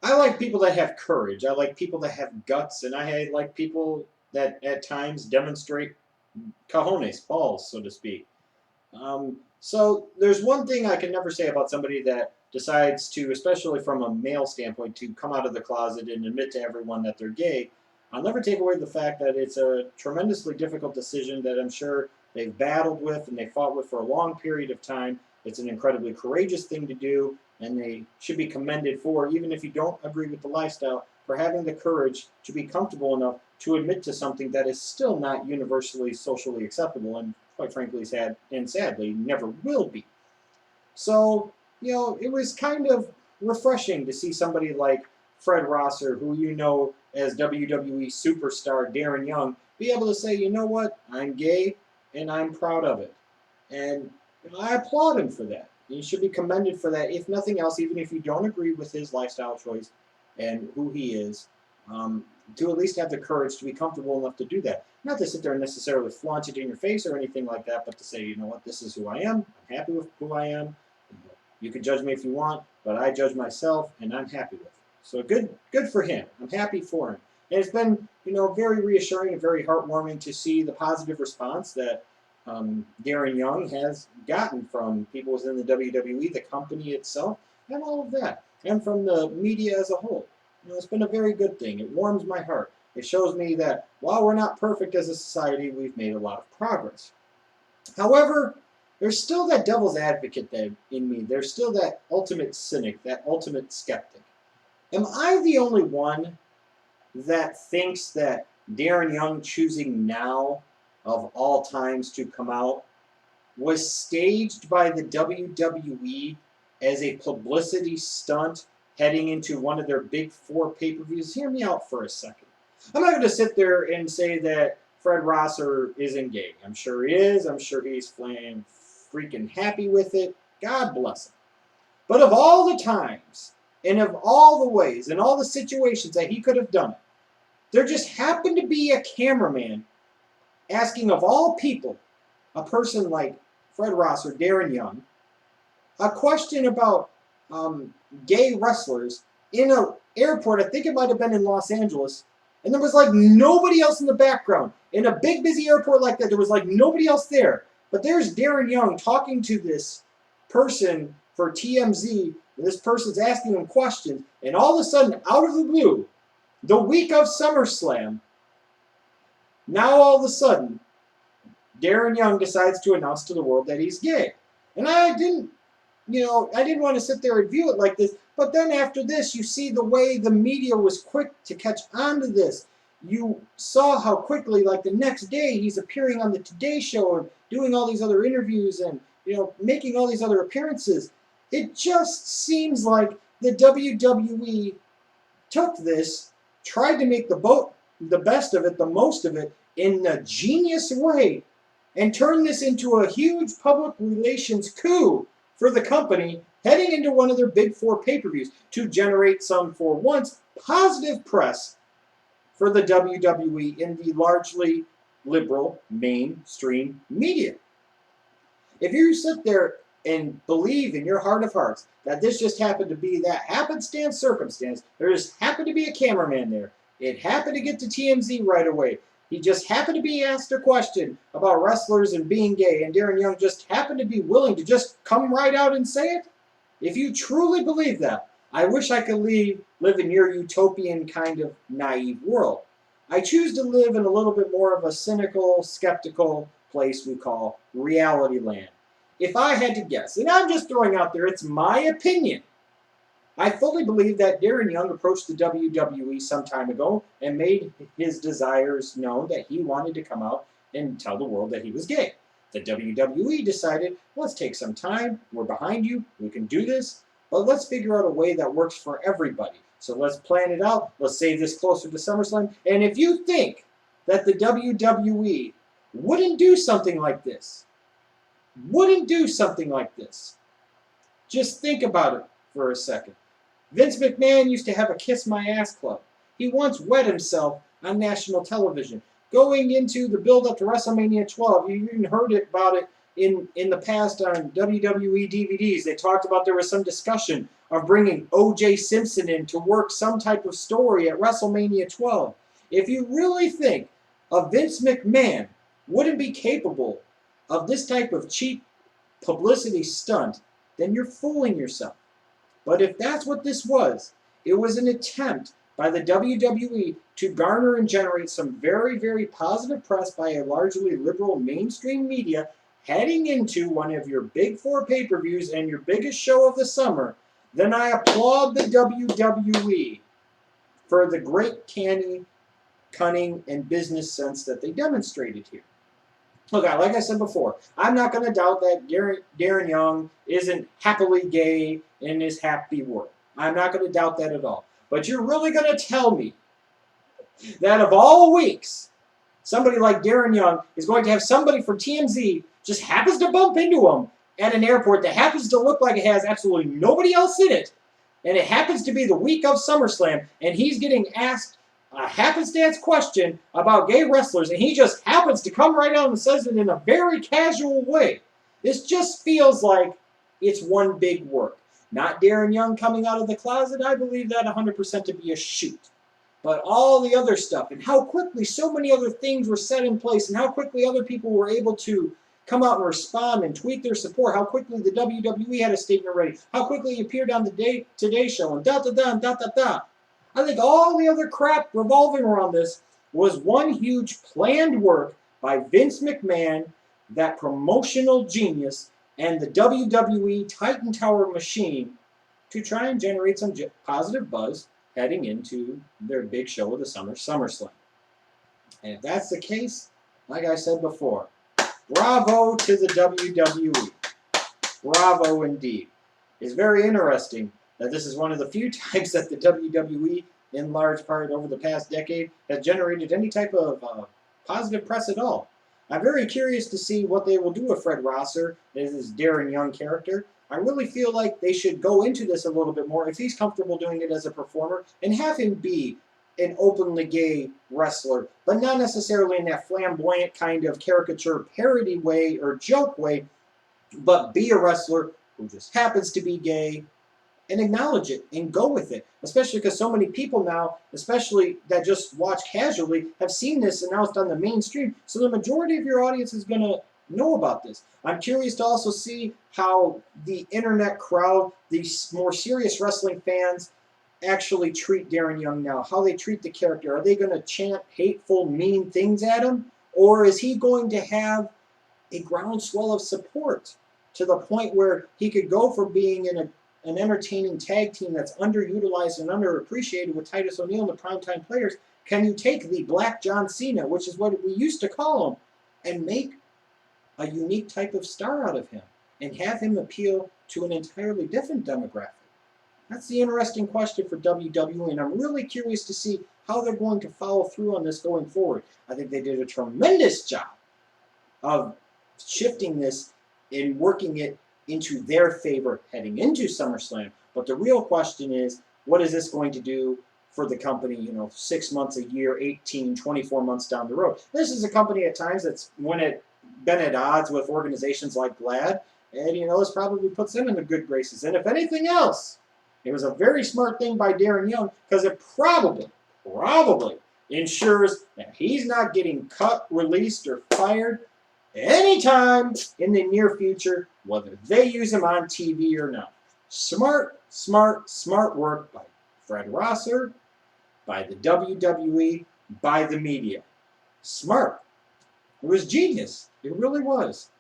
I like people that have courage. I like people that have guts, and I like people that at times demonstrate cojones, balls, so to speak. So there's one thing I can never say about somebody that decides to, especially from a male standpoint, to come out of the closet and admit to everyone that they're gay. I'll never take away the fact that it's a tremendously difficult decision that I'm sure they've battled with and they fought with for a long period of time. It's an incredibly courageous thing to do, and they should be commended for, even if you don't agree with the lifestyle, for having the courage to be comfortable enough to admit to something that is still not universally socially acceptable and quite frankly sad and sadly never will be. So, it was kind of refreshing to see somebody like Fred Rosser, who you know as WWE superstar Darren Young, be able to say, you know what, I'm gay and I'm proud of it. And I applaud him for that. He should be commended for that, if nothing else, even if you don't agree with his lifestyle choice and who he is, to at least have the courage to be comfortable enough to do that. Not to sit there and necessarily flaunt it in your face or anything like that, but to say, you know what, this is who I am. I'm happy with who I am. You can judge me if you want, but I judge myself, and I'm happy with it. So good for him. I'm happy for him. And it's been, very reassuring and very heartwarming to see the positive response that Darren Young has gotten from people within the WWE, the company itself, and all of that, and from the media as a whole. It's been a very good thing. It warms my heart. It shows me that while we're not perfect as a society, we've made a lot of progress. However, there's still that devil's advocate in me. There's still that ultimate cynic, that ultimate skeptic. Am I the only one that thinks that Darren Young choosing now, of all times, to come out was staged by the WWE as a publicity stunt heading into one of their big 4 pay-per-views? Hear me out for a second. I'm not going to sit there and say that Fred Rosser isn't gay. I'm sure he is. I'm sure he's freaking happy with it. God bless him. But of all the times, and of all the ways, and all the situations that he could have done it, there just happened to be a cameraman asking, of all people, a person like Fred Rosser, Darren Young, a question about gay wrestlers in an airport. I think it might have been in Los Angeles, and there was like nobody else in the background. In a big busy airport like that, there was like nobody else there. But there's Darren Young talking to this person for TMZ, and this person's asking him questions, and all of a sudden, out of the blue, the week of SummerSlam, now all of a sudden, Darren Young decides to announce to the world that he's gay. And I didn't want to sit there and view it like this, but then after this, you see the way the media was quick to catch on to this. You saw how quickly, like the next day, he's appearing on the Today Show and doing all these other interviews and, making all these other appearances. It just seems like the WWE took this, tried to make the best of it, the most of it, in a genius way, and turned this into a huge public relations coup for the company heading into one of their big 4 pay-per-views to generate some, for once, positive press for the WWE in the largely liberal mainstream media. If you sit there and believe in your heart of hearts that this just happened to be that happenstance circumstance, there just happened to be a cameraman there, it happened to get to TMZ right away, he just happened to be asked a question about wrestlers and being gay, and Darren Young just happened to be willing to just come right out and say it? If you truly believe that, I wish I could live in your utopian kind of naive world. I choose to live in a little bit more of a cynical, skeptical place we call reality land. If I had to guess, and I'm just throwing out there, it's my opinion, I fully believe that Darren Young approached the WWE some time ago and made his desires known that he wanted to come out and tell the world that he was gay. The WWE decided, let's take some time, we're behind you, we can do this, but let's figure out a way that works for everybody. So let's plan it out, let's save this closer to SummerSlam, and if you think that the WWE wouldn't do something like this, just think about it for a second. Vince McMahon used to have a Kiss My Ass Club. He once wet himself on national television. Going into the build-up to WrestleMania 12, you even heard about it in the past on WWE DVDs. They talked about there was some discussion of bringing O.J. Simpson in to work some type of story at WrestleMania 12. If you really think a Vince McMahon wouldn't be capable of this type of cheap publicity stunt, then you're fooling yourself. But if that's what this was, it was an attempt by the WWE to garner and generate some very, very positive press by a largely liberal mainstream media heading into one of your big four pay-per-views and your biggest show of the summer, then I applaud the WWE for the great cunning, and business sense that they demonstrated here. Look, like I said before, I'm not going to doubt that Darren Young isn't happily gay in his happy world. I'm not going to doubt that at all. But you're really going to tell me that of all weeks, somebody like Darren Young is going to have somebody from TMZ just happens to bump into him at an airport that happens to look like it has absolutely nobody else in it, and it happens to be the week of SummerSlam, and he's getting asked a happenstance question about gay wrestlers, and he just happens to come right out and says it in a very casual way. This just feels like it's one big work. Not Darren Young coming out of the closet. I believe that 100% to be a shoot. But all the other stuff, and how quickly so many other things were set in place, and how quickly other people were able to come out and respond and tweet their support, how quickly the WWE had a statement ready, how quickly he appeared on the Today Show, and da-da-da. I think all the other crap revolving around this was one huge planned work by Vince McMahon, that promotional genius, and the WWE Titan Tower machine to try and generate some positive buzz heading into their big show of the summer, SummerSlam. And if that's the case, like I said before, bravo to the WWE. Bravo indeed. It's very interesting that this is one of the few times that the WWE, in large part over the past decade, has generated any type of positive press at all. I'm very curious to see what they will do with Fred Rosser as his Darren Young character. I really feel like they should go into this a little bit more, if he's comfortable doing it as a performer, and have him be an openly gay wrestler, but not necessarily in that flamboyant kind of caricature parody way or joke way, but be a wrestler who just happens to be gay, and acknowledge it and go with it. Especially because so many people now, especially that just watch casually, have seen this announced on the mainstream. So the majority of your audience is going to know about this. I'm curious to also see how the internet crowd, these more serious wrestling fans, actually treat Darren Young now. How they treat the character. Are they going to chant hateful, mean things at him? Or is he going to have a groundswell of support to the point where he could go from being in an entertaining tag team that's underutilized and underappreciated with Titus O'Neil and the primetime players? Can you take the Black John Cena, which is what we used to call him, and make a unique type of star out of him and have him appeal to an entirely different demographic? That's the interesting question for WWE, and I'm really curious to see how they're going to follow through on this going forward. I think they did a tremendous job of shifting this and working it into their favor heading into SummerSlam. But the real question is, what is this going to do for the company, 6 months, a year, 18, 24 months down the road? This is a company at times that's been at odds with organizations like GLAAD, and this probably puts them in the good graces. And if anything else, it was a very smart thing by Darren Young, because it probably ensures that he's not getting cut, released, or fired anytime in the near future, whether they use him on TV or not. Smart work by Fred Rosser, by the WWE, by the media. Smart. It was genius. It really was.